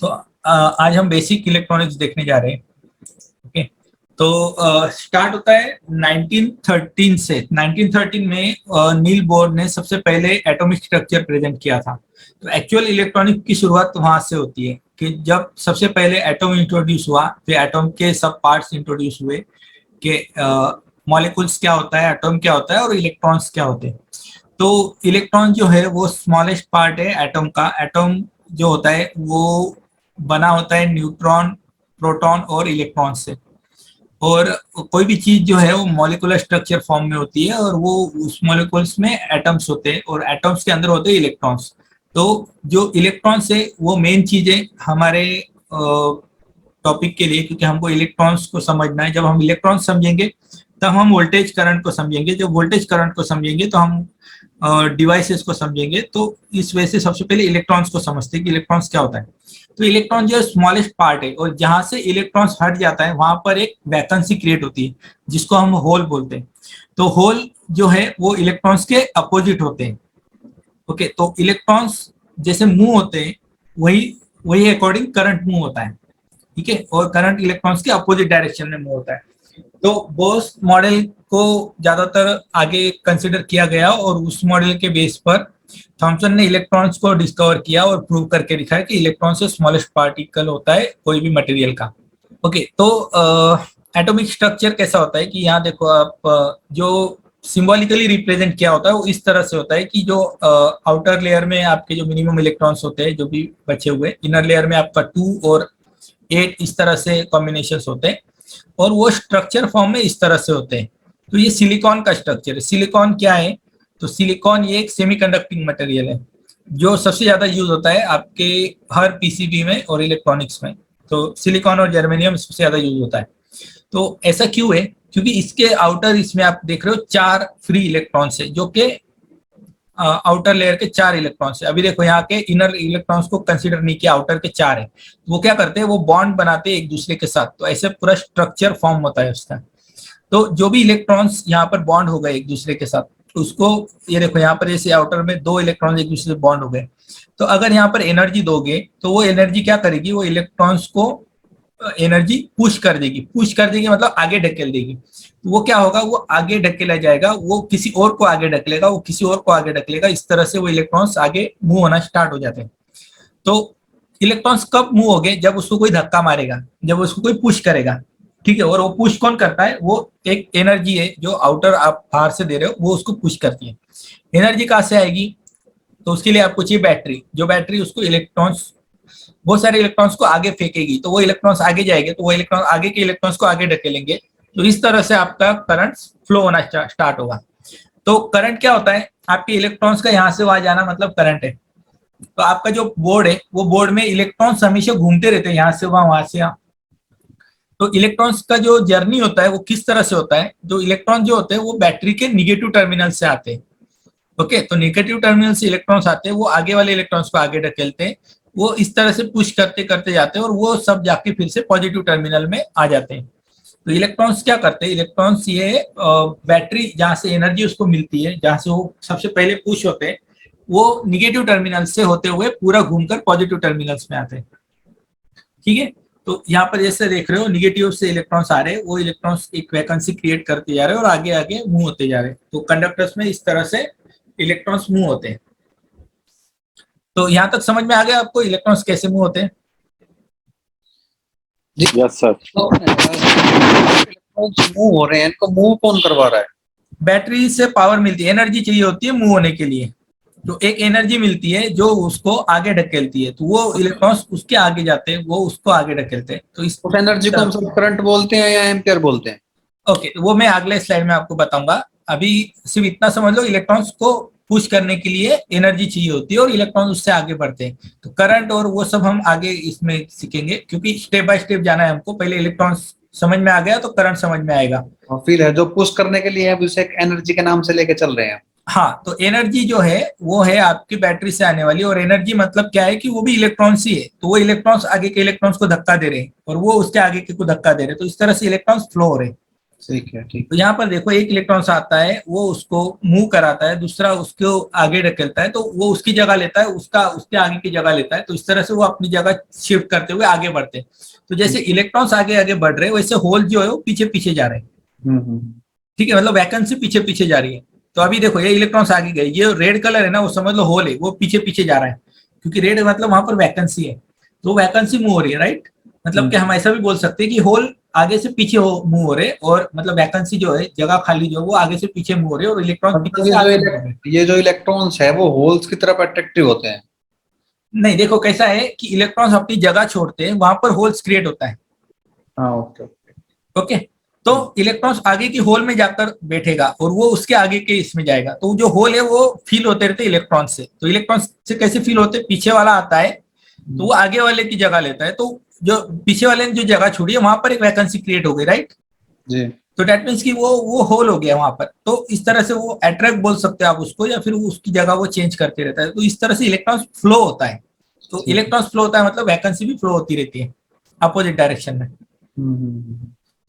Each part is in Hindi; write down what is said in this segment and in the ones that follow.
तो आज हम बेसिक इलेक्ट्रॉनिक्स देखने जा रहे हैं। ओके, तो स्टार्ट होता है 1913 से। 1913 में नील बोर ने सबसे पहले एटॉमिक स्ट्रक्चर प्रेजेंट किया था। तो एक्चुअल इलेक्ट्रॉनिक की शुरुआत वहां से होती है कि जब सबसे पहले एटॉम इंट्रोड्यूस हुआ, फिर एटॉम के सब पार्ट्स इंट्रोड्यूस हुए कि मॉलिक्यूल्स क्या होता है, एटॉम क्या होता है और इलेक्ट्रॉन्स क्या होते हैं। तो इलेक्ट्रॉन जो है वो स्मॉलेस्ट पार्ट है एटॉम का। एटॉम जो होता है वो बना होता है न्यूट्रॉन, प्रोटॉन और इलेक्ट्रॉन से। और कोई भी चीज जो है वो मॉलिक्यूलर स्ट्रक्चर फॉर्म में होती है और वो उस मॉलिक्यूल्स में एटम्स होते हैं और एटम्स के अंदर होते हैं इलेक्ट्रॉन्स। तो जो इलेक्ट्रॉन्स है वो मेन चीज है हमारे टॉपिक के लिए, क्योंकि हमको इलेक्ट्रॉन्स को समझना है। जब हम इलेक्ट्रॉन्स समझेंगे तब हम वोल्टेज करंट को समझेंगे, जब वोल्टेज करंट को समझेंगे तो हम डिवाइसेस को समझेंगे। तो इस वजह से सबसे पहले इलेक्ट्रॉन्स को समझते हैं कि इलेक्ट्रॉन्स क्या होता है। तो इलेक्ट्रॉन जो स्मॉलेस्ट पार्ट है और जहां से इलेक्ट्रॉन्स हट जाता है वहां पर एक वैकेंसी क्रिएट होती है जिसको हम होल बोलते हैं। तो होल जो है वो इलेक्ट्रॉन्स के अपोजिट होते हैं। ओके, तो इलेक्ट्रॉन्स जैसे मूव होते हैं वही वही अकॉर्डिंग करंट मूव होता है। ठीक है, और करंट इलेक्ट्रॉन्स के अपोजिट डायरेक्शन में मूव होता है। तो बोस मॉडल को ज्यादातर आगे कंसिडर किया गया और उस मॉडल के बेस पर थॉमसन ने इलेक्ट्रॉन्स को डिस्कवर किया और प्रूव करके दिखाया कि इलेक्ट्रॉन से स्मॉलेस्ट पार्टिकल होता है कोई भी मटेरियल का। ओके, तो एटॉमिक स्ट्रक्चर कैसा होता है कि यहाँ देखो आप, जो सिंबॉलिकली रिप्रेजेंट किया होता है वो इस तरह से होता है कि जो आउटर लेयर में आपके जो मिनिमम इलेक्ट्रॉन्स होते हैं जो भी बचे हुए, इनर लेयर में आपका 2 और 8 इस तरह से कॉम्बिनेशन होते हैं और वो स्ट्रक्चर फॉर्म में इस तरह से होते हैं। तो ये सिलिकॉन का स्ट्रक्चर है। सिलिकॉन क्या है? तो सिलिकॉन ये एक सेमीकंडक्टिंग मटेरियल है जो सबसे ज्यादा यूज होता है आपके हर पीसीबी में और इलेक्ट्रॉनिक्स में। तो सिलिकॉन और जर्मेनियम सबसे ज्यादा यूज होता है। तो ऐसा क्यों है? क्योंकि इसके आउटर, इसमें आप देख रहे हो 4 फ्री इलेक्ट्रॉन्स है जो कि आउटर लेयर के 4 इलेक्ट्रॉन्स है। अभी देखो यहाँ के इनर इलेक्ट्रॉन्स को कंसीडर नहीं किया, आउटर के 4 है। तो वो क्या करते हैं, वो बॉन्ड बनाते हैं एक दूसरे के साथ। तो ऐसे पूरा स्ट्रक्चर फॉर्म होता है उसका। तो जो भी इलेक्ट्रॉन्स यहाँ पर बॉन्ड हो गए एक दूसरे के साथ उसको, ये देखो यहाँ पर जैसे आउटर में 2 इलेक्ट्रॉन एक दूसरे से बॉन्ड हो गए। तो अगर यहाँ पर एनर्जी दोगे तो वो एनर्जी क्या करेगी, वो इलेक्ट्रॉन्स को एनर्जी पुश कर देगी मतलब आगे ढकेल देगी। तो वो क्या होगा, वो आगे ढकेला जाएगा, वो किसी और को आगे ढकेलेगा, वो किसी और को आगे ढकेलेगा। इस तरह से वो इलेक्ट्रॉन्स आगे मूव होना स्टार्ट हो जाते हैं। तो इलेक्ट्रॉन्स कब मूव हो गए? जब उसको कोई धक्का मारेगा, जब उसको कोई पुश करेगा। ठीक है, और वो पुश कौन करता है? वो एक एनर्जी है जो आउटर आप बाहर से दे रहे हो, वो उसको पुश करती है। एनर्जी कहाँ से आएगी? तो उसके लिए आपको चाहिए बैटरी। जो बैटरी उसको इलेक्ट्रॉन्स, बहुत सारे इलेक्ट्रॉन्स को आगे फेंकेगी, तो वो इलेक्ट्रॉन्स आगे जाएंगे, तो वो इलेक्ट्रॉन आगे के इलेक्ट्रॉन्स को आगे ढकेलेंगे। तो इस तरह से आपका करंट फ्लो होना स्टार्ट होगा। तो करंट क्या होता है? आपके इलेक्ट्रॉन्स का यहाँ से वहां जाना मतलब करंट है। तो आपका जो बोर्ड है वो बोर्ड में इलेक्ट्रॉन्स हमेशा घूमते रहते हैं, यहाँ से वहां से यहाँ। तो इलेक्ट्रॉन्स का जो जर्नी होता है वो किस तरह से होता है? जो इलेक्ट्रॉन जो होते हैं वो बैटरी के निगेटिव टर्मिनल से आते हैं। ओके, तो नेगेटिव टर्मिनल से इलेक्ट्रॉन्स आते हैं, वो आगे वाले इलेक्ट्रॉन्स को आगे ढकेलते हैं। वो इस तरह से पुश करते करते जाते हैं और वो सब जाके फिर से पॉजिटिव टर्मिनल में आ जाते हैं। तो इलेक्ट्रॉन्स क्या करते हैं? इलेक्ट्रॉन्स ये बैटरी जहां से एनर्जी उसको मिलती है, जहां से वो सबसे पहले पुश होते हैं, वो निगेटिव टर्मिनल से होते हुए पूरा घूमकर पॉजिटिव टर्मिनल्स में आते हैं। ठीक है, तो यहाँ पर जैसे देख रहे हो निगेटिव से इलेक्ट्रॉन्स आ रहे हैं, वो इलेक्ट्रॉन्स एक वैकेंसी क्रिएट करते जा रहे हैं और आगे आगे मूव होते जा रहे हैं। तो कंडक्टर्स में इस तरह से इलेक्ट्रॉन्स मूव होते हैं। तो यहाँ तक समझ में आ गया आपको इलेक्ट्रॉन्स कैसे मूव होते हैं? Yes sir. इलेक्ट्रॉन्स मूव हो रहे हैं, इनको मूव कौन करवा रहा है? बैटरी से पावर मिलती है, एनर्जी चाहिए होती है मूव होने के लिए। तो एक एनर्जी मिलती है जो उसको आगे ढकेलती है, तो वो इलेक्ट्रॉन्स उसके आगे जाते हैं, वो उसको आगे ढकेलते हैं। तो इस उस एनर्जी को हम सब करंट बोलते हैं या एम्पियर बोलते हैं? ओके, वो मैं अगले स्लाइड में आपको बताऊंगा। अभी सिर्फ इतना समझ लो, इलेक्ट्रॉन्स को पुश करने के लिए एनर्जी चाहिए होती है और इलेक्ट्रॉन उससे आगे बढ़ते हैं। तो करंट और वो सब हम आगे इसमें सीखेंगे, क्योंकि स्टेप बाय स्टेप जाना है हमको। पहले इलेक्ट्रॉन्स समझ में आ गया तो करंट समझ में आएगा। और फिर है जो पुश करने के लिए है उसे एक एनर्जी के नाम से लेके चल रहे हैं। हाँ, तो एनर्जी जो है वो है आपकी बैटरी से आने वाली। और एनर्जी मतलब क्या है कि वो भी इलेक्ट्रॉन्स ही है। तो वो इलेक्ट्रॉन्स आगे के इलेक्ट्रॉन्स को धक्का दे रहे हैं और वो उसके आगे के को धक्का दे रहे हैं। तो इस तरह से इलेक्ट्रॉन्स फ्लो हो रहे हैं। ठीक है, ठीक। तो यहाँ पर देखो एक इलेक्ट्रॉन आता है, वो उसको मूव कराता है, दूसरा उसको आगे ढकेलता है, तो वो उसकी जगह लेता है, उसका उसके आगे की जगह लेता है, तो इस तरह से वो अपनी जगह शिफ्ट करते हुए आगे बढ़ते हैं। तो जैसे इलेक्ट्रॉन्स आगे आगे बढ़ रहे हैं, वैसे होल जो है वो पीछे पीछे जा रहे हैं। ठीक है, मतलब वैकेंसी पीछे पीछे जा रही है। तो अभी देखो ये इलेक्ट्रॉन्स आगे गए, ये रेड कलर है ना, वो समझ लो होल है, वो पीछे पीछे जा रहा है, क्योंकि रेड मतलब वहां पर वैकेंसी है, तो वैकेंसी मूव हो रही है, राइट। मतलब कि हम ऐसा भी बोल सकते हैं कि होल आगे से पीछे मूव हो रहे, और मतलब वैकेंसी जो है, जगह खाली जो है, वो आगे से पीछे मूव हो रही है, और इलेक्ट्रॉन पीछे से आगे मूव हो रहे हैं। ये जो इलेक्ट्रॉन्स है वो होल्स की तरफ अट्रैक्टिव होते हैं? नहीं, देखो कैसा है कि इलेक्ट्रॉन्स अपनी जगह छोड़ते हैं, वहां पर होल्स क्रिएट होता है। हाँ, ओके। ओके, तो इलेक्ट्रॉन्स आगे की होल में जाकर बैठेगा, और वो उसके आगे के इसमें जाएगा, तो जो होल है वो फील होते रहते इलेक्ट्रॉन से। तो इलेक्ट्रॉन से कैसे फील होते, पीछे वाला आता है तो वो आगे वाले की जगह लेता है, तो जो पीछे वाले ने जो जगह छोड़ी है, वहां पर एक वैकेंसी क्रिएट हो गई, राइट जी। तो डेट मीन्स कि वो होल हो गया वहां पर। तो इस तरह से वो अट्रैक्ट बोल सकते हैं आप उसको, या फिर वो उसकी जगह वो चेंज करते रहता है। तो इस तरह से इलेक्ट्रॉन फ्लो होता है। तो इलेक्ट्रॉन फ्लो होता है मतलब वैकेंसी भी फ्लो होती रहती है अपोजिट डायरेक्शन में।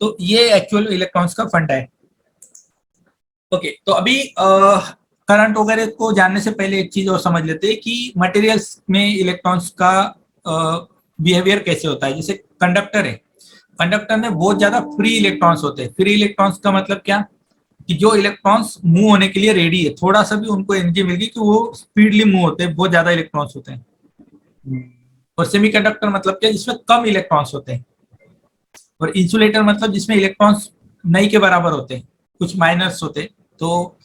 तो ये एक्चुअल इलेक्ट्रॉन्स का फंडा है। ओके, तो अभी करंट वगैरह को जानने से पहले एक चीज और समझ लेते हैं कि मटेरियल्स में इलेक्ट्रॉन्स का बिहेवियर कैसे होता है। जैसे कंडक्टर है, कंडक्टर में बहुत ज्यादा फ्री इलेक्ट्रॉन्स होते हैं। फ्री इलेक्ट्रॉन्स का मतलब क्या, कि जो इलेक्ट्रॉन्स मूव होने के लिए रेडी है, थोड़ा सा भी उनको एनर्जी मिल गई कि वो स्पीडली मूव होते हैं, बहुत ज्यादा इलेक्ट्रॉन्स होते हैं। और सेमीकंडक्टर मतलब क्या, जिसमें कम इलेक्ट्रॉन्स होते हैं। और इंसुलेटर मतलब जिसमें इलेक्ट्रॉन्स नहीं के बराबर होते हैं, कुछ माइनस होते हैं। तो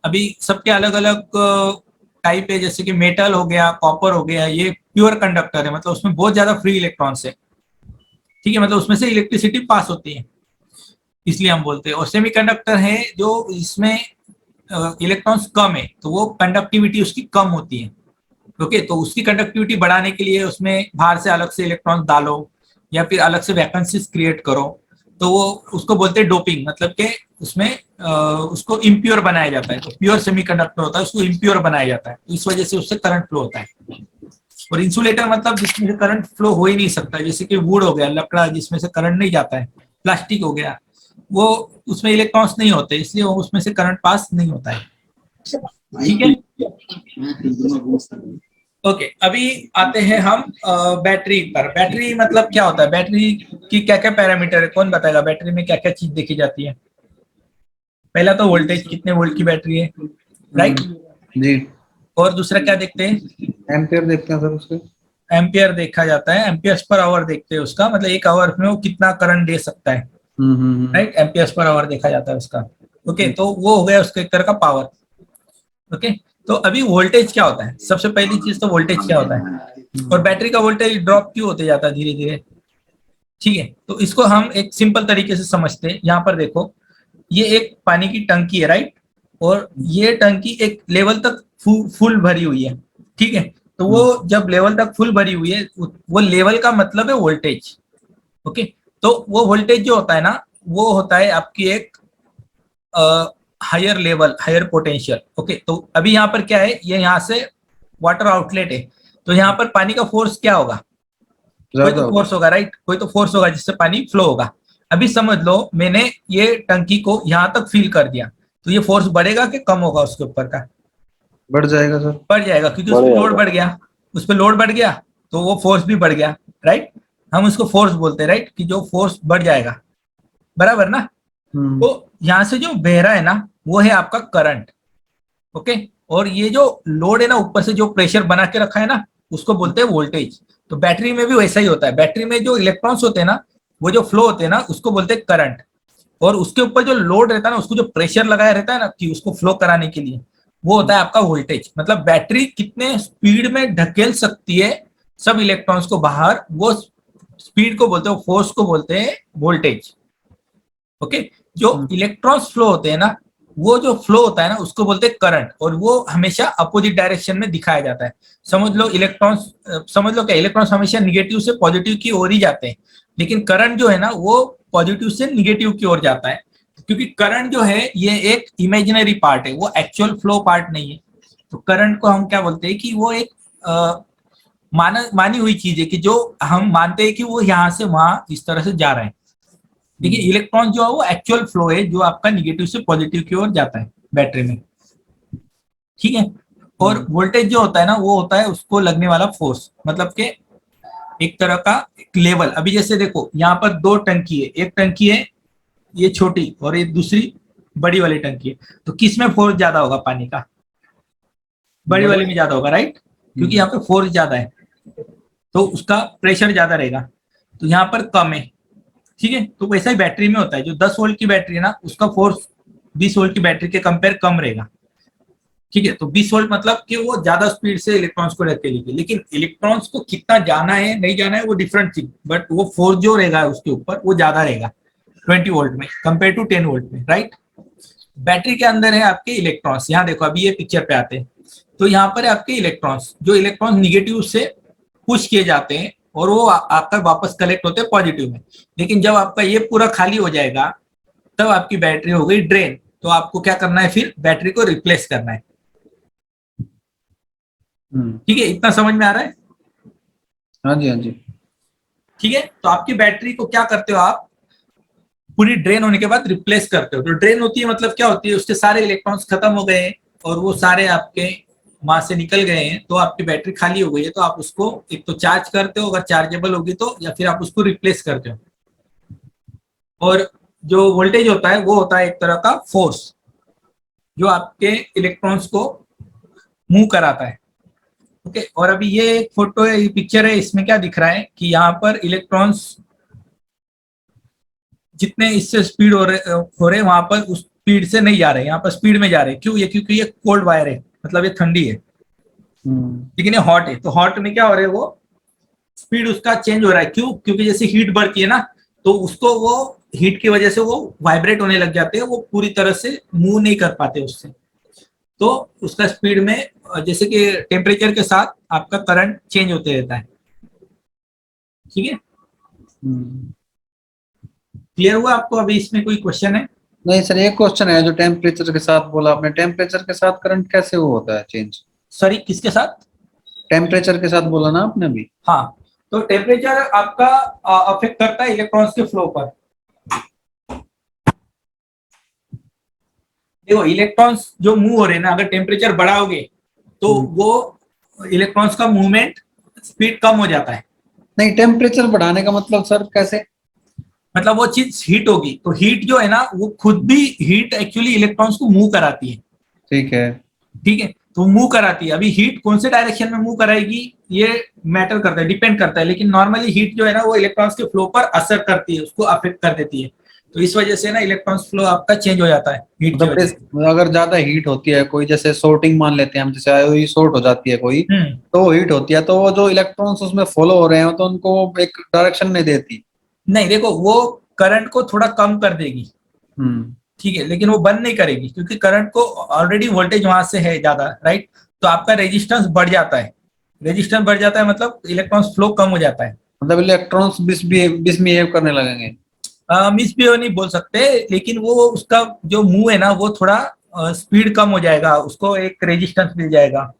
अभी सबके अलग अलग टाइप है, जैसे कि मेटल हो गया, कॉपर हो गया, ये प्योर कंडक्टर है, मतलब उसमें बहुत ज्यादा फ्री इलेक्ट्रॉन्स है। ठीक है, मतलब उसमें से इलेक्ट्रिसिटी पास होती है, इसलिए हम बोलते हैं। और सेमीकंडक्टर है जो इसमें इलेक्ट्रॉन्स कम है, तो वो कंडक्टिविटी उसकी कम होती है। ओके, तो उसकी कंडक्टिविटी बढ़ाने के लिए उसमें बाहर से अलग से इलेक्ट्रॉन डालो, या फिर अलग से वैकेंसीज क्रिएट करो, तो वो उसको बोलते हैं डोपिंग। मतलब कि उसमें उसको इम्प्योर बनाया जाता है। तो प्योर सेमीकंडक्टर होता है, उसको इम्प्योर बनाया जाता है, तो इस वजह से उससे करंट फ्लो होता है। और इंसुलेटर मतलब जिसमें से करंट फ्लो हो ही नहीं सकता, जैसे कि वुड हो गया, लकड़ा जिसमें से करंट नहीं जाता है, प्लास्टिक हो गया, वो उसमें इलेक्ट्रॉन्स नहीं होते, इसलिए वो उसमें से करंट पास नहीं होता है। ठीक है, ओके। अभी आते हैं हम बैटरी पर। बैटरी मतलब क्या होता है, बैटरी की क्या क्या पैरामीटर है, कौन बताएगा बैटरी में क्या क्या चीज देखी जाती है। पहला तो वोल्टेज, कितने वोल्ट की बैटरी है, राइट। जी। और दूसरा क्या देखते हैं, एम्पियर देखते हैं सर उसके। एम्पियर देखा जाता है, एम्पियर्स पर आवर देखते हैं उसका, मतलब एक आवर में वो कितना करंट दे सकता है, राइट। एम्पियर्स पर आवर देखा जाता है उसका। ओके, तो वो हो गया उसका एक तरह का पावर। ओके, तो अभी वोल्टेज क्या होता है, सबसे पहली चीज तो वोल्टेज क्या होता है, और बैटरी का वोल्टेज ड्रॉप क्यों होते जाता है धीरे धीरे। ठीक है, तो इसको हम एक सिंपल तरीके से समझते हैं। यहाँ पर देखो, ये एक पानी की टंकी है, राइट, और ये टंकी एक लेवल तक फुल भरी हुई है। ठीक है, तो वो जब लेवल तक फुल भरी हुई है, वो लेवल का मतलब है वोल्टेज। ओके, तो वो वोल्टेज जो होता है ना, वो होता है आपकी एक higher level, higher potential. Okay, तो अभी यहाँ पर क्या है, ये यहाँ से वाटर आउटलेट है, तो यहाँ पर पानी का फोर्स क्या होगा, कोई तो फोर्स होगा, राइट, कोई तो फोर्स होगा जिससे पानी फ्लो होगा। अभी समझ लो मैंने ये टंकी को यहाँ तक फिल कर दिया, तो ये फोर्स बढ़ेगा कि कम होगा उसके ऊपर का, बढ़ जाएगा सर। बढ़ जाएगा, क्योंकि उस पर लोड बढ़ गया, उस पर लोड बढ़ गया, तो वो फोर्स भी बढ़ गया, राइट। हम उसको फोर्स बोलते हैं, राइट, कि जो फोर्स बढ़ जाएगा, बराबर ना। तो यहाँ से जो बह रहा है ना, वो है आपका करंट। ओके, और ये जो लोड है ना, ऊपर से जो प्रेशर बना के रखा है ना, उसको बोलते हैं वोल्टेज। तो बैटरी में भी वैसा ही होता है, बैटरी में जो इलेक्ट्रॉन्स होते हैं ना, वो जो फ्लो होते हैं ना, उसको बोलते हैं करंट। और उसके ऊपर जो लोड रहता है ना, उसको जो प्रेशर लगाया रहता है ना, कि उसको फ्लो कराने के लिए, वो होता है आपका वोल्टेज। मतलब बैटरी कितने स्पीड में ढकेल सकती है सब इलेक्ट्रॉन्स को बाहर, वो स्पीड को बोलते हैं, फोर्स को बोलते हैं वोल्टेज। ओके, जो इलेक्ट्रॉन्स फ्लो होते हैं ना, वो जो फ्लो होता है ना, उसको बोलते हैं करंट, और वो हमेशा अपोजिट डायरेक्शन में दिखाया जाता है। समझ लो इलेक्ट्रॉन्स, समझ लो क्या, इलेक्ट्रॉन्स हमेशा निगेटिव से पॉजिटिव की ओर ही जाते हैं, लेकिन करंट जो है ना, वो पॉजिटिव से निगेटिव की ओर जाता है। क्योंकि करंट जो है ये एक इमेजिनरी पार्ट है, वो एक्चुअल फ्लो पार्ट नहीं है। तो करंट को हम क्या बोलते हैं, कि वो एक मानी हुई चीज है, कि जो हम मानते हैं कि वो यहाँ से वहां इस तरह से जा रहे हैं। देखिए इलेक्ट्रॉन जो है वो एक्चुअल फ्लो है जो आपका निगेटिव से पॉजिटिव की ओर जाता है बैटरी में, ठीक है। और वोल्टेज जो होता है ना वो होता है उसको लगने वाला फोर्स, मतलब कि एक तरह का एक लेवल। अभी जैसे देखो यहाँ पर दो टंकी है, एक टंकी है ये छोटी और ये दूसरी बड़ी वाली टंकी है, तो किस में फोर्स ज्यादा होगा पानी का? बड़ी वाली में ज्यादा होगा, राइट, क्योंकि यहाँ पे फोर्स ज्यादा है तो उसका प्रेशर ज्यादा रहेगा, तो यहाँ पर कम है, ठीक है। तो वैसा ही बैटरी में होता है, जो 10 वोल्ट की बैटरी है ना उसका फोर्स 20 वोल्ट की बैटरी के कंपेयर कम रहेगा, ठीक है। तो 20 वोल्ट मतलब कि वो ज्यादा स्पीड से इलेक्ट्रॉन्स को रहते हैं, लेकिन इलेक्ट्रॉन्स को कितना जाना है नहीं जाना है वो डिफरेंट चीज, बट वो फोर्स जो रहेगा उसके ऊपर वो ज्यादा रहेगा 20 वोल्ट में कंपेयर टू 10 वोल्ट में, राइट। बैटरी के अंदर है आपके इलेक्ट्रॉन्स, यहाँ देखो अभी ये पिक्चर पे आते हैं, तो यहाँ पर है आपके इलेक्ट्रॉन्स, जो इलेक्ट्रॉन्स निगेटिव से पुश किए जाते हैं और वो आपका वापस कलेक्ट होते हैं पॉजिटिव में। लेकिन जब आपका ये पूरा खाली हो जाएगा तब आपकी बैटरी हो गई ड्रेन, तो आपको क्या करना है, फिर बैटरी को रिप्लेस करना है, ठीक है। इतना समझ में आ रहा है? हाँ जी, हाँ जी। ठीक है, तो आपकी बैटरी को क्या करते हो आप, पूरी ड्रेन होने के बाद रिप्लेस करते हो। तो ड्रेन होती है मतलब क्या होती है, उसके सारे इलेक्ट्रॉन्स खत्म हो गए हैं और वो सारे आपके वहां से निकल गए हैं, तो आपकी बैटरी खाली हो गई है, तो आप उसको एक तो चार्ज करते हो अगर चार्जेबल होगी तो, या फिर आप उसको रिप्लेस करते हो। और जो वोल्टेज होता है वो होता है एक तरह का फोर्स जो आपके इलेक्ट्रॉन्स को मूव कराता है, ओके। और अभी ये एक फोटो है, ये पिक्चर है, इसमें क्या दिख रहा है कि यहाँ पर इलेक्ट्रॉन्स जितने इससे स्पीड हो रहे वहां पर उस स्पीड से नहीं जा रहे, यहाँ पर स्पीड में जा रहे। क्यों? ये क्योंकि ये कोल्ड वायर है, मतलब ये ठंडी है, लेकिन ये हॉट है। तो हॉट में क्या हो रहा है, वो स्पीड उसका चेंज हो रहा है। क्यों? क्योंकि जैसे हीट बढ़ती है ना, तो उसको वो हीट की वजह से वो वाइब्रेट होने लग जाते हैं, वो पूरी तरह से मूव नहीं कर पाते उससे, तो उसका स्पीड में जैसे कि टेम्परेचर के साथ आपका करंट चेंज होते रहता है, ठीक है। क्लियर हुआ आपको? अभी इसमें कोई क्वेश्चन है? नहीं सर, एक क्वेश्चन है जो टेम्परेचर के साथ बोला आपने, टेम्परेचर के साथ करंट कैसे वो होता है चेंज? सॉरी, किसके साथ? टेम्परेचर के साथ बोला ना आपने अभी। हाँ, तो टेम्परेचर आपका अफेक्ट करता है इलेक्ट्रॉन्स के फ्लो पर। देखो इलेक्ट्रॉन्स जो मूव हो रहे हैं ना, अगर टेम्परेचर बढ़ाओगे तो वो इलेक्ट्रॉन्स का मूवमेंट स्पीड कम हो जाता है। नहीं, टेम्परेचर बढ़ाने का मतलब सर कैसे? मतलब वो चीज हीट होगी, तो हीट जो है ना वो खुद भी हीट एक्चुअली इलेक्ट्रॉन्स को मूव कराती है, ठीक है। ठीक है। तो मूव कराती है, अभी हीट कौन से डायरेक्शन में मूव कराएगी ये मैटर करता है, डिपेंड करता है, लेकिन नॉर्मली हीट जो है ना वो इलेक्ट्रॉन्स के फ्लो पर असर करती है, उसको अफेक्ट कर देती है। तो इस वजह से ना इलेक्ट्रॉन्स फ्लो आपका चेंज हो जाता है हीट की वजह से। अगर ज्यादा हीट होती है कोई, जैसे सोर्टिंग मान लेते हैं हम, जैसे आयोडी सोर्ट हो जाती है कोई, तो हीट होती है तो वो जो इलेक्ट्रॉन्स उसमें फॉलो हो रहे हैं तो उनको एक डायरेक्शन नहीं देती। नहीं, देखो वो करंट को थोड़ा कम कर देगी, ठीक है, लेकिन वो बंद नहीं करेगी, क्योंकि करंट को ऑलरेडी वोल्टेज वहां से है ज्यादा, राइट। तो आपका रेजिस्टेंस बढ़ जाता है, रेजिस्टेंस बढ़ जाता है मतलब इलेक्ट्रॉन्स फ्लो कम हो जाता है, मतलब इलेक्ट्रॉन्स मिसबिहेव करने लगेंगे। मिसबिहेव नहीं बोल सकते, लेकिन वो उसका जो मूव है ना वो थोड़ा स्पीड कम हो जाएगा, उसको एक रेजिस्टेंस मिल जाएगा।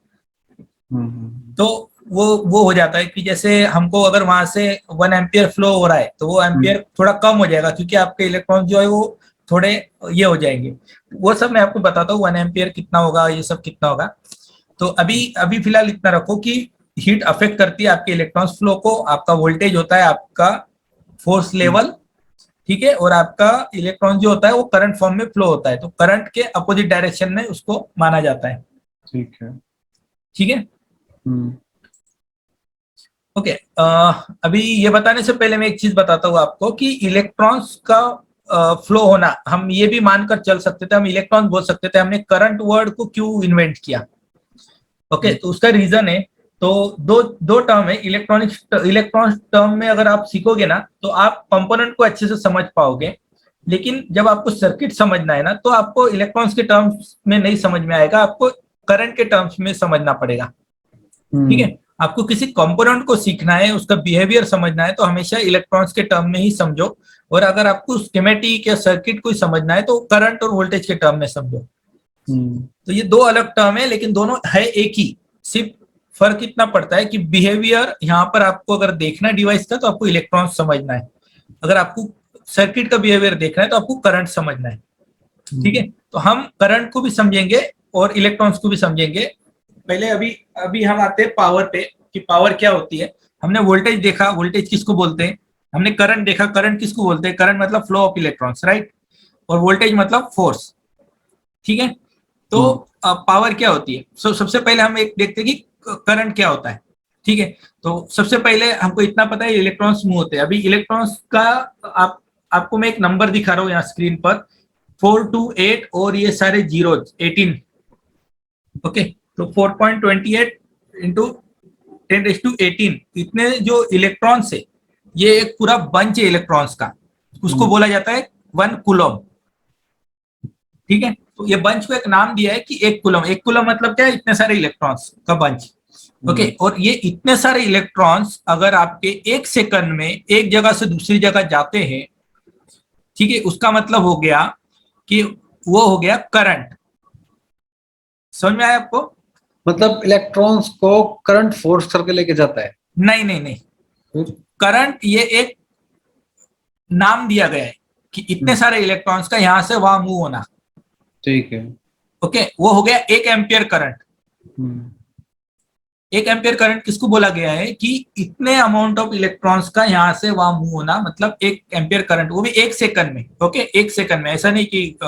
तो वो हो जाता है कि जैसे हमको अगर वहां से 1 एम्पियर फ्लो हो रहा है तो वो एम्पियर थोड़ा कम हो जाएगा, क्योंकि आपके इलेक्ट्रॉन जो है वो थोड़े ये हो जाएंगे। वो सब मैं आपको बताता हूँ 1 एम्पियर कितना होगा, ये सब कितना होगा। तो अभी अभी फिलहाल इतना रखो कि हीट अफेक्ट करती है आपके इलेक्ट्रॉन्स फ्लो को, आपका वोल्टेज होता है आपका फोर्स लेवल, ठीक है, और आपका इलेक्ट्रॉन जो होता है वो करंट फॉर्म में फ्लो होता है, तो करंट के अपोजिट डायरेक्शन में उसको माना जाता है, ठीक है। ठीक है। ओके, अभी ये बताने से पहले मैं एक चीज बताता हूँ आपको कि इलेक्ट्रॉन्स का फ्लो होना, हम ये भी मानकर चल सकते थे, हम इलेक्ट्रॉन बोल सकते थे, हमने करंट वर्ड को क्यों इन्वेंट किया? ओके, तो उसका रीजन है, तो दो टर्म है इलेक्ट्रॉन टर्म में, अगर आप सीखोगे ना तो आप कंपोनेंट को अच्छे से समझ पाओगे, लेकिन जब आपको सर्किट समझना है ना तो आपको इलेक्ट्रॉन्स के टर्म्स में नहीं समझ में आएगा, आपको करंट के टर्म्स में समझना पड़ेगा, ठीक है। आपको किसी कंपोनेंट को सीखना है, उसका बिहेवियर समझना है तो हमेशा इलेक्ट्रॉन्स के टर्म में ही समझो, और अगर आपको स्कीमेटिक या सर्किट को समझना है तो करंट और वोल्टेज के टर्म में समझो। तो ये दो अलग टर्म है, लेकिन दोनों है एक ही, सिर्फ फर्क इतना पड़ता है कि बिहेवियर यहाँ पर आपको अगर देखना है डिवाइस का तो आपको इलेक्ट्रॉन समझना है, अगर आपको सर्किट का बिहेवियर देखना है तो आपको करंट समझना है, ठीक है। तो हम करंट को भी समझेंगे और इलेक्ट्रॉन्स को भी समझेंगे। पहले अभी हम आते हैं पावर पे कि पावर क्या होती है। हमने वोल्टेज देखा, वोल्टेज किसको बोलते हैं। हमने करंट देखा, करंट किसको बोलते हैं। करंट मतलब फ्लो ऑफ इलेक्ट्रॉन्स, राइट। और वोल्टेज मतलब फोर्स, ठीक है। तो पावर क्या होती है। सबसे पहले हम एक देखते हैं कि करंट क्या होता है, ठीक है। तो सबसे पहले हमको इतना पता है इलेक्ट्रॉन्स मूव होते हैं। अभी इलेक्ट्रॉन्स का आपको मैं एक नंबर दिखा रहा हूँ यहाँ स्क्रीन पर, 4 to 8 और ये सारे जीरो 18, ओके। तो 4.28 इंटू 10⁻18 इतने जो इलेक्ट्रॉन्स है, ये एक पूरा बंच है इलेक्ट्रॉन्स का, उसको बोला जाता है 1 कूलम, ठीक है। तो ये बंच को एक नाम दिया है कि 1 कूलम। 1 कूलम मतलब क्या है, इतने सारे इलेक्ट्रॉन्स का बंच, ओके। और ये इतने सारे इलेक्ट्रॉन्स अगर आपके 1 सेकंड में एक जगह से दूसरी जगह जाते हैं, ठीक है, उसका मतलब हो गया कि वो हो गया करंट। समझ में आया आपको। मतलब इलेक्ट्रॉन्स को करंट फोर्स करके लेके जाता है। नहीं नहीं नहीं, करंट ये एक नाम दिया गया है कि इतने सारे इलेक्ट्रॉन्स का यहां से वहां मूव होना, ठीक है, ओके। वो हो गया 1 एम्पियर करंट। 1 एम्पियर करंट किसको बोला गया है कि इतने अमाउंट ऑफ इलेक्ट्रॉन्स का यहां से वहां मूव होना, मतलब 1 एम्पियर करंट, वो भी 1 सेकंड में, ओके। 1 सेकंड में, ऐसा नहीं कि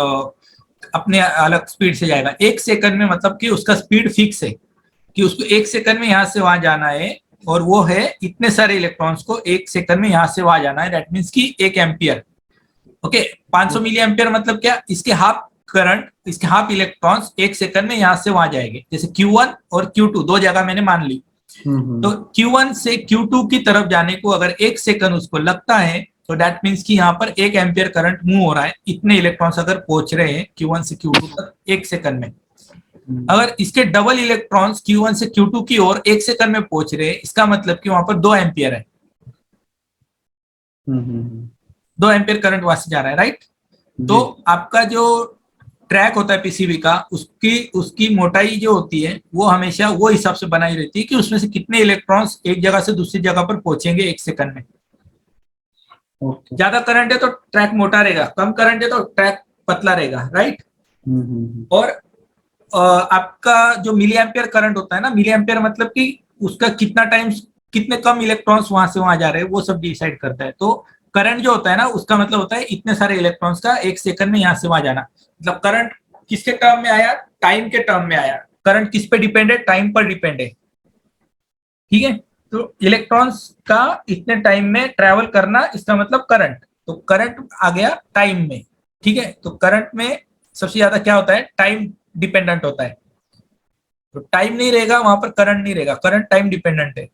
अपने अलग स्पीड से जाएगा। 1 सेकंड में मतलब कि उसका स्पीड फिक्स है कि उसको 1 सेकंड में यहां से वहां जाना है, और वो है इतने सारे इलेक्ट्रॉन्स को 1 सेकंड में यहां से वहां जाना है। दैट मीन्स कि 1 एम्पियर, ओके। 500 मिली एम्पियर मतलब क्या, इसके हाफ करंट, इसके हाफ इलेक्ट्रॉन्स 1 सेकंड में यहां से वहां जाएंगे। जैसे Q1 और Q2 दो जगह मैंने मान ली, तो Q1 से Q2 की तरफ जाने को अगर 1 सेकंड उसको लगता है, तो दैट मीन्स कि यहाँ पर 1 एम्पियर करंट मूव हो रहा है। इतने इलेक्ट्रॉन्स अगर पहुंच रहे हैं Q1 से Q2 तक 1 सेकंड में। अगर इसके डबल इलेक्ट्रॉन्स Q1 से Q2 की ओर 1 सेकंड में पहुंच रहे हैं, इसका मतलब कि वहां पर 2 एम्पियर है। 2 एम्पियर करंट वहां से जा रहा है, राइट। तो आपका जो ट्रैक होता है पीसीबी का, उसकी मोटाई जो होती है वो हमेशा वो हिसाब से बनाई रहती है कि उसमें से कितने इलेक्ट्रॉन्स एक जगह से दूसरी जगह पर पहुंचेंगे 1 सेकंड में। ज्यादा करंट है तो ट्रैक मोटा रहेगा, कम करंट है तो ट्रैक पतला रहेगा, राइट। और आपका जो मिली एम्पियर करंट होता है ना, मिली एम्पियर मतलब कि उसका कितना टाइम, कितने कम इलेक्ट्रॉन्स वहां से वहां जा रहे हैं, वो सब डिसाइड करता है। तो करंट जो होता है ना, उसका मतलब होता है इतने सारे इलेक्ट्रॉन्स का 1 सेकंड में यहां से वहां जाना। मतलब करंट किसके टर्म में आया, टाइम के टर्म में आया। करंट किस पे डिपेंड है, टाइम पर डिपेंड है, ठीक है। तो इलेक्ट्रॉन्स का इतने टाइम में ट्रेवल करना, इसका मतलब करंट। तो करंट आ गया टाइम में, ठीक है। तो करंट में सबसे ज्यादा क्या होता है, टाइम डिपेंडेंट होता है। तो टाइम नहीं रहेगा वहां पर करंट नहीं रहेगा, करंट टाइम डिपेंडेंट है।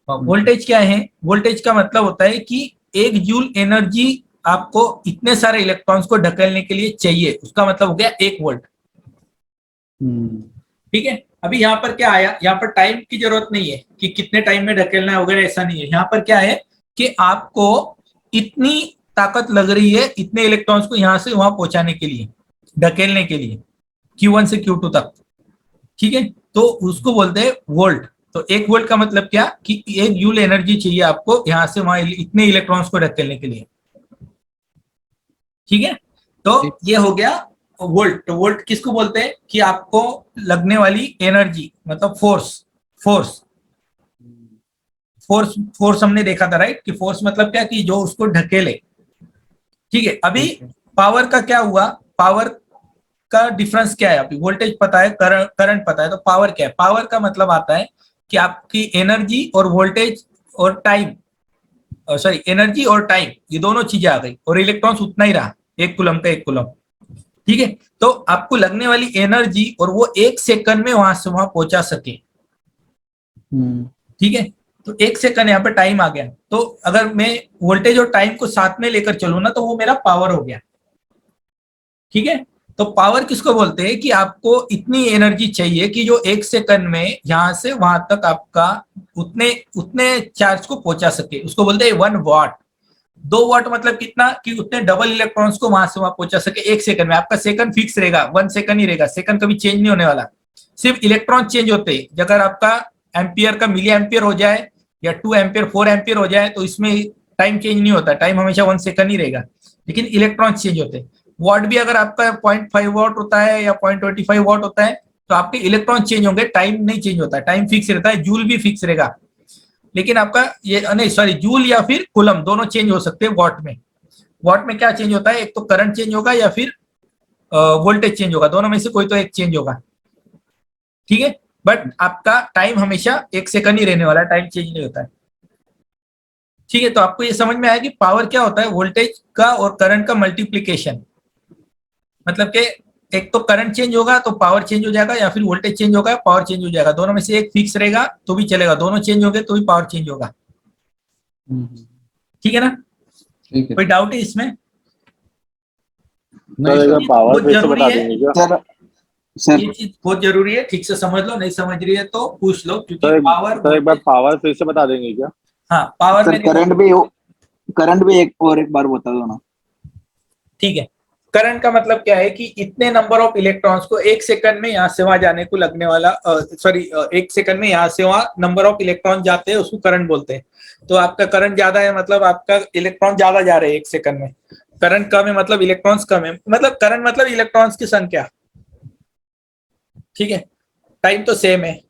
वोल्टेज क्या है, वोल्टेज का मतलब होता है कि 1 जूल एनर्जी आपको इतने सारे इलेक्ट्रॉन्स को ढकेलने के लिए चाहिए, उसका मतलब हो गया 1 वोल्ट, ठीक है। अभी यहाँ पर क्या आया, यहाँ पर टाइम की जरूरत नहीं है कि कितने टाइम में ढकेलना है वगैरह, ऐसा नहीं है। यहाँ पर क्या है कि आपको इतनी ताकत लग रही है इतने इलेक्ट्रॉन्स को यहाँ से वहां पहुंचाने के लिए, ढकेलने के लिए, Q1 से Q2 तक, ठीक है। तो उसको बोलते हैं वोल्ट। तो 1 वोल्ट का मतलब क्या कि 1 जूल एनर्जी चाहिए आपको यहाँ से वहां इतने इलेक्ट्रॉन्स को ढकेलने के लिए, ठीक है। तो ये हो गया वोल्ट। तो वोल्ट किसको बोलते हैं कि आपको लगने वाली एनर्जी, मतलब फोर्स। फोर्स फोर्स फोर्स हमने देखा था, राइट, कि फोर्स मतलब क्या कि जो उसको ढकेले, ठीक है। अभी पावर का क्या हुआ, पावर का डिफरेंस क्या है। अभी वोल्टेज पता है, करंट पता है, तो पावर क्या है। पावर का मतलब आता है कि आपकी एनर्जी और वोल्टेज और टाइम, सॉरी, एनर्जी और टाइम, ये दोनों चीजें आ गई, और इलेक्ट्रॉन्स उतना ही रहा, 1 कूलम का 1 कूलम, ठीक है। तो आपको लगने वाली एनर्जी और वो 1 सेकंड में वहां से वहां पहुंचा सके, ठीक है। तो 1 सेकंड यहाँ पे टाइम आ गया। तो अगर मैं वोल्टेज और टाइम को साथ में लेकर चलूँ ना, तो वो मेरा पावर हो गया, ठीक है। तो पावर किसको बोलते हैं कि आपको इतनी एनर्जी चाहिए कि जो 1 सेकंड में यहां से वहां तक आपका उतने उतने चार्ज को पहुंचा सके, उसको बोलते हैं 1 वाट। 2 वाट मतलब कितना कि उतने डबल इलेक्ट्रॉन्स को वहां से वहां पहुंचा सके 1 सेकंड में। आपका सेकंड फिक्स रहेगा, 1 सेकंड ही रहेगा, सेकंड कभी चेंज नहीं होने वाला, सिर्फ इलेक्ट्रॉन चेंज होते हैं। अगर आपका एम्पियर का मिली एम्पियर हो जाए या 2 एम्पियर 4 एम्पियर हो जाए, तो इसमें टाइम चेंज नहीं होता, टाइम हमेशा 1 सेकंड ही रहेगा, लेकिन इलेक्ट्रॉन चेंज होते हैं। वॉट भी अगर आपका 0.5 वॉट होता है या 0.25 वॉट होता है तो आपके इलेक्ट्रॉन चेंज होंगे, टाइम नहीं चेंज होता, टाइम फिक्स रहता है, जूल भी फिक्स रहेगा। लेकिन आपका ये नहीं सॉरी, जूल या फिर कूलम दोनों चेंज हो सकते हैं वॉट में। वॉट में क्या चेंज होता है, एक तो करंट चेंज होगा या फिर वोल्टेज चेंज होगा, दोनों में से कोई तो एक चेंज होगा, ठीक है। बट आपका टाइम हमेशा 1 सेकंड ही रहने वाला है, टाइम चेंज नहीं होता है, ठीक है। तो आपको ये समझ में आया कि पावर क्या होता है, वोल्टेज का और करंट का मल्टीप्लीकेशन। मतलब कि एक तो करंट चेंज होगा तो पावर चेंज हो जाएगा, या फिर वोल्टेज चेंज होगा पावर चेंज हो जाएगा, दोनों में से एक फिक्स रहेगा तो भी चलेगा, दोनों चेंज होंगे तो भी पावर चेंज होगा, ठीक है ना। ठीक है कोई डाउट है इसमें? नहीं सर, सर। एक बार पावर बहुत फिर से जरूरी बता है देंगे क्या? सर सर ये चीज, बहुत जरूरी है, ठीक से समझ लो, नहीं समझ रही है तो पूछ लो, क्योंकि सर पावर एक बार पावर फिर से बता देंगे क्या? हाँ पावर सर में देखो, करंट भी एक बार बता दो ना। ठीक है। करंट का मतलब क्या है कि इतने नंबर ऑफ इलेक्ट्रॉन्स को 1 सेकंड में यहाँ से वहां जाने को लगने वाला, सॉरी 1 सेकंड में यहाँ से वहां नंबर ऑफ इलेक्ट्रॉन जाते हैं, उसको करंट बोलते हैं। तो आपका करंट ज्यादा है मतलब आपका इलेक्ट्रॉन ज्यादा जा रहे हैं 1 सेकंड में, करंट कम है मतलब इलेक्ट्रॉन्स कम है, मतलब करंट मतलब इलेक्ट्रॉन्स की संख्या, ठीक है। टाइम तो सेम है,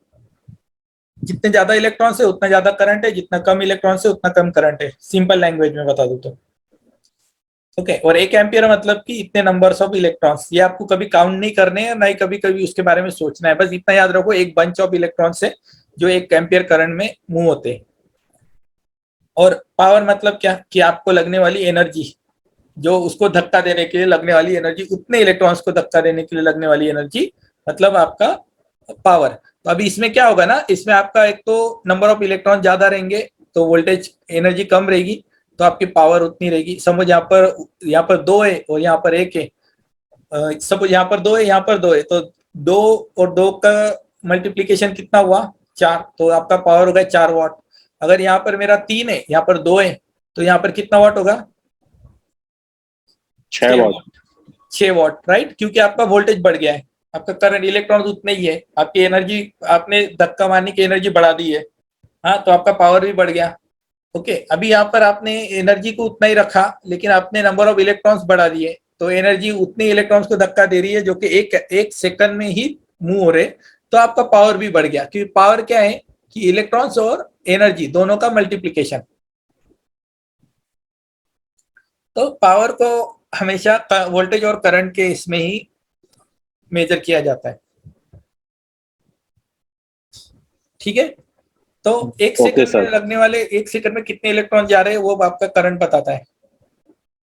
जितने ज्यादा इलेक्ट्रॉन्स है उतना ज्यादा करंट है, जितना कम इलेक्ट्रॉन्स है उतना कम करंट है, सिंपल लैंग्वेज में बता दूं तो, ओके। और 1 एम्पियर मतलब कि इतने नंबर्स ऑफ इलेक्ट्रॉन्स, ये आपको कभी काउंट नहीं करने हैं, ना ही कभी कभी उसके बारे में सोचना है, बस इतना याद रखो एक बंच ऑफ इलेक्ट्रॉन्स है जो 1 एम्पियर करंट में मूव होते हैं। और पावर मतलब क्या, कि आपको लगने वाली एनर्जी, जो उसको धक्का देने के लिए लगने वाली एनर्जी, उतने इलेक्ट्रॉन्स को धक्का देने के लिए लगने वाली एनर्जी, मतलब आपका पावर। तो अभी इसमें क्या होगा ना, इसमें आपका एक तो नंबर ऑफ इलेक्ट्रॉन ज्यादा रहेंगे तो वोल्टेज एनर्जी कम रहेगी, तो आपकी पावर उतनी रहेगी। समझ यहाँ पर 2 है और यहाँ पर 1 है, सपोज यहाँ पर 2 है, यहाँ पर 2 है, तो 2 और 2 का मल्टीप्लीकेशन कितना हुआ, 4, तो आपका पावर होगा 4 वाट। अगर यहाँ पर मेरा 3 है, यहाँ पर 2 है, तो यहाँ पर कितना वाट होगा, 6 वाट। 6 वाट, राइट, क्योंकि आपका वोल्टेज बढ़ गया है, आपका करंट इलेक्ट्रॉन उतने ही है, आपकी एनर्जी, आपने धक्का मारने की एनर्जी बढ़ा दी है, हाँ, तो आपका पावर भी बढ़ गया, ओके। अभी यहाँ पर आपने एनर्जी को उतना ही रखा, लेकिन आपने नंबर ऑफ इलेक्ट्रॉन्स बढ़ा दिए, तो एनर्जी उतने इलेक्ट्रॉन्स को धक्का दे रही है जो कि एक सेकंड में ही मूव हो रहे, तो आपका पावर भी बढ़ गया, क्योंकि पावर क्या है कि इलेक्ट्रॉन्स और एनर्जी दोनों का मल्टीप्लीकेशन। तो पावर को हमेशा वोल्टेज और करंट के इसमें ही मेजर किया जाता है, ठीक है। तो 1 ओके सेकंड में सर। लगने वाले, 1 सेकंड में कितने इलेक्ट्रॉन जा रहे हैं वो आपका करंट बताता है।